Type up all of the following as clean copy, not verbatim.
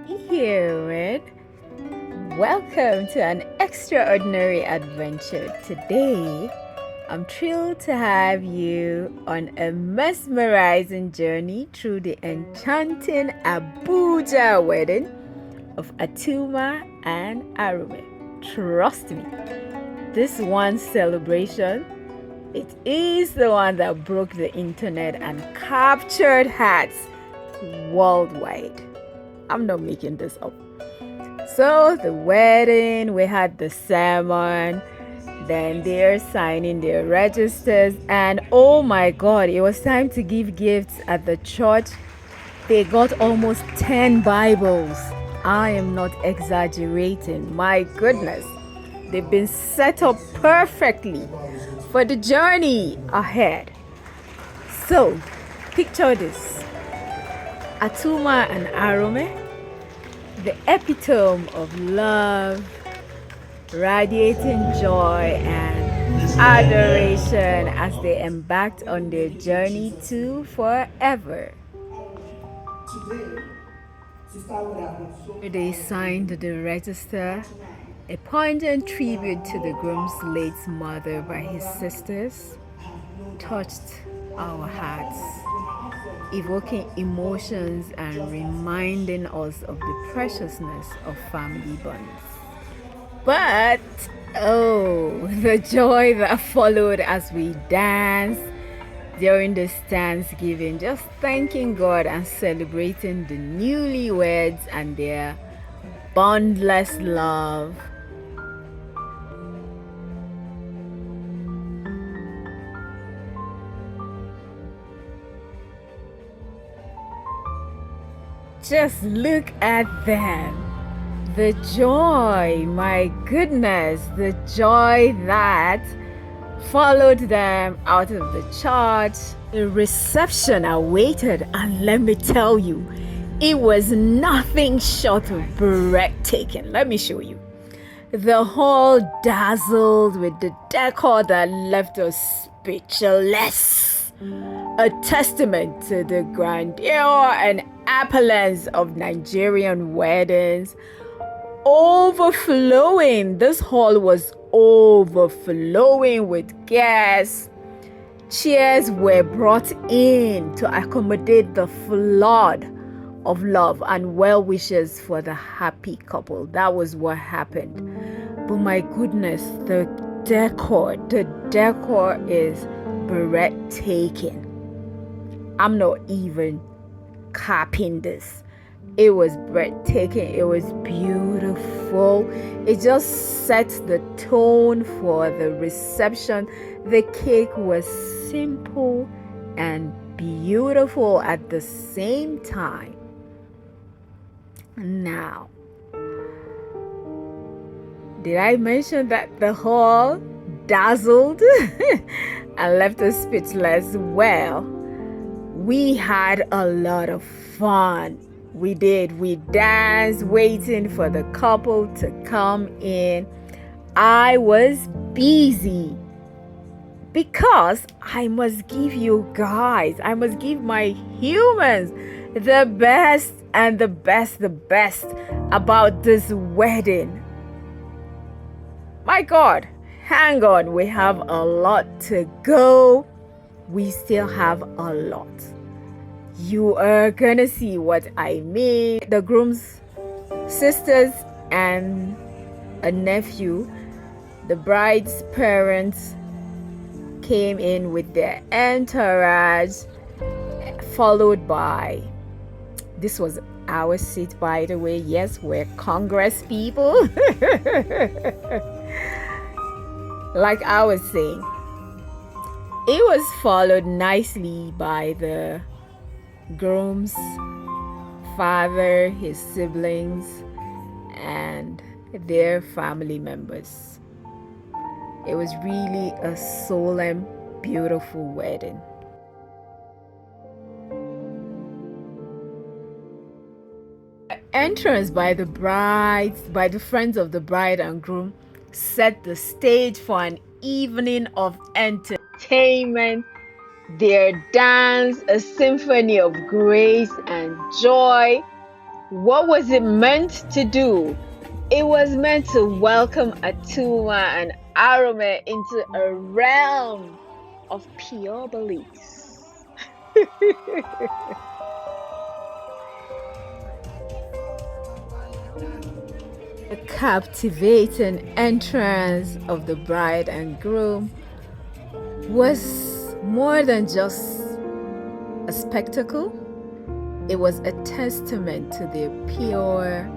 Human. Welcome to an extraordinary adventure. Today, I'm thrilled to have you on a mesmerizing journey through the enchanting Abuja wedding of Atuma and Arome. Trust me, this one celebration, it is the one that broke the internet and captured hearts worldwide. I'm not making this up. So the wedding, we had the sermon, then they're signing their registers, and oh my God, it was time to give gifts at the church. They got almost 10 Bibles. I am not exaggerating. My goodness, they've been set up perfectly for the journey ahead. So, picture this. Atuma and Arome, the epitome of love, radiating joy and adoration as they embarked on their journey to forever. They signed the register, a poignant tribute to the groom's late mother by his sisters, touched our hearts, evoking emotions and reminding us of the preciousness of family bonds. But oh, the joy that followed as we danced during this Thanksgiving, just thanking God and celebrating the newlyweds and their boundless love. Just look at them. The joy, my goodness, the joy that followed them out of the church. The reception awaited, and let me tell you, it was nothing short of breathtaking. Let me show you. The hall dazzled with the decor that left us speechless. A testament to the grandeur and opulence of Nigerian weddings. Overflowing. This hall was overflowing with guests. Chairs were brought in to accommodate the flood of love and well wishes for the happy couple. That was what happened. But my goodness, the decor is breathtaking. I'm not even capping this. It was breathtaking. It was beautiful. It just set the tone for the reception. The cake was simple and beautiful at the same time. Now, did I mention that the hall dazzled and left us speechless? Well, we had a lot of fun. We did. We danced, waiting for the couple to come in. I was busy because I must give you guys, I must give my humans the best and the best about this wedding. My God, hang on. We have a lot to go. We still have a lot. You are gonna see what I mean. The groom's sisters and a nephew, the bride's parents, came in with their entourage, followed by, this was our seat, by the way. Yes, we're Congress people. Like I was saying, it was followed nicely by the groom's father, his siblings, and their family members. It was really a solemn, beautiful wedding. Entrance by the brides, by the friends of the bride and groom, set the stage for an evening of entertainment. Their dance, a symphony of grace and joy. What was it meant to do? It was meant to welcome Atuma and Arome into a realm of pure bliss. The captivating entrance of the bride and groom was more than just a spectacle. It was a testament to the pure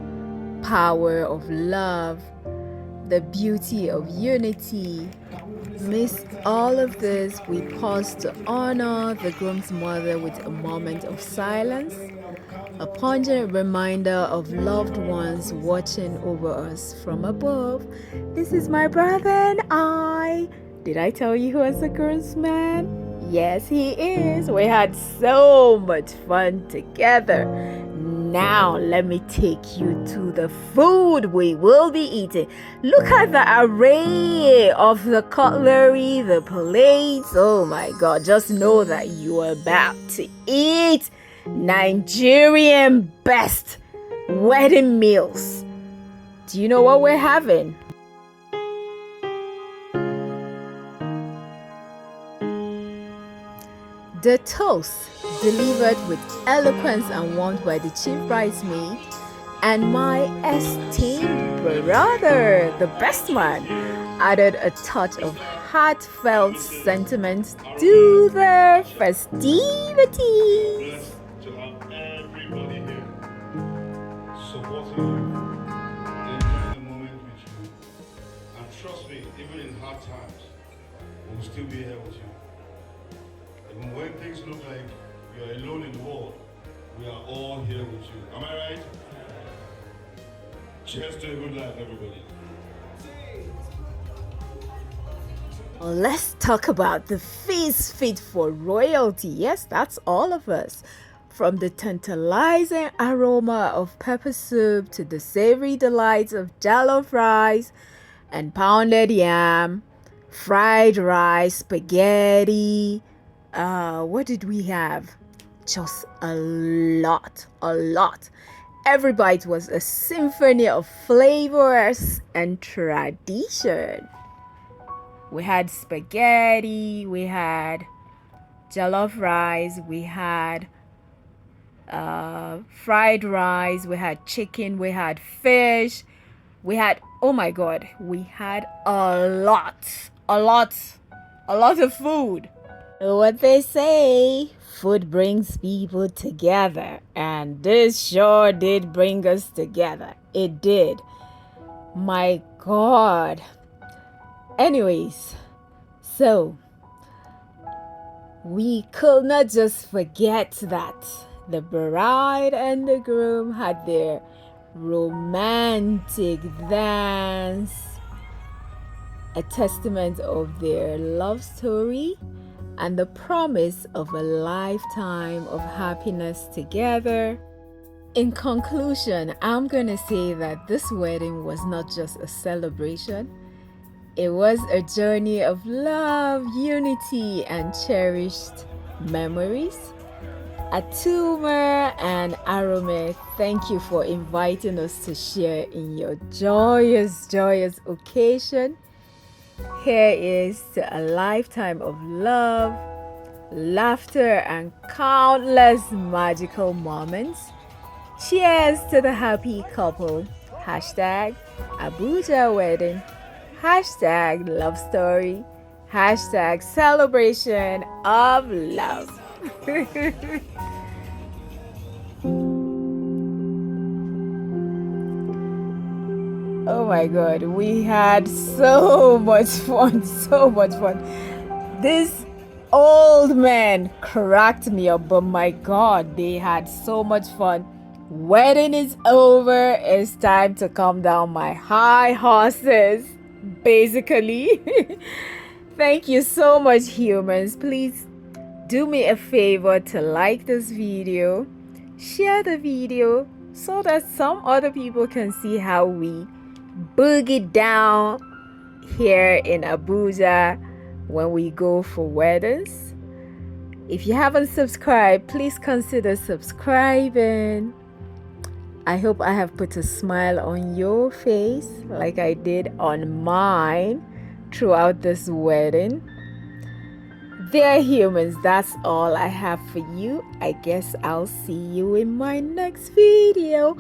power of love, the beauty of unity. Amidst all of this, we pause to honor the groom's mother with a moment of silence, a pungent reminder of loved ones watching over us from above. This is my brother and I. Did I tell you who was the groomsman? Yes, he is. We had so much fun together. Now, let me take you to the food we will be eating. Look at the array of the cutlery, the plates. Oh my God, just know that you are about to eat Nigerian best wedding meals. Do you know what we're having? The toast, delivered with eloquence and warmth by the chief bridesmaid and my esteemed brother, the best man, added a touch of heartfelt sentiment to the festivities. To have everybody here supporting you, enjoying the moment with you, and trust me, even in hard times, we'll still be here with you. Even when things look like you're alone in the world, we are all here with you. Am I right? Cheers to a good life, everybody. Let's talk about the feast fit for royalty. Yes, that's all of us. From the tantalizing aroma of pepper soup to the savory delights of jollof rice and pounded yam, fried rice, spaghetti. What did we have? Just a lot. Every bite was a symphony of flavors and tradition. We had spaghetti, we had jollof rice, we had fried rice, we had chicken, we had fish, we had, oh my God, we had a lot of food. What they say, food brings people together, and this sure did bring us together. It did. My God. Anyways, so we could not just forget that the bride and the groom had their romantic dance, a testament of their love story and the promise of a lifetime of happiness together. In conclusion, I'm gonna say that this wedding was not just a celebration. It was a journey of love, unity, and cherished memories. Atuma and Arome, thank you for inviting us to share in your joyous occasion. Here is to a lifetime of love, laughter, and countless magical moments. Cheers to the happy couple. Hashtag Abuja wedding. Hashtag love story. Hashtag celebration of love. Oh my God, we had so much fun. This old man cracked me up, but my God, they had so much fun. Wedding is over. It's time to calm down my high horses, basically. Thank you so much, humans. Please do me a favor to like this video, share the video so that some other people can see how we boogie down here in Abuja when we go for weddings. If you haven't subscribed, please consider subscribing I hope I have put a smile on your face like I did on mine throughout this wedding. Dear humans, that's all I have for you. I guess I'll see you in my next video.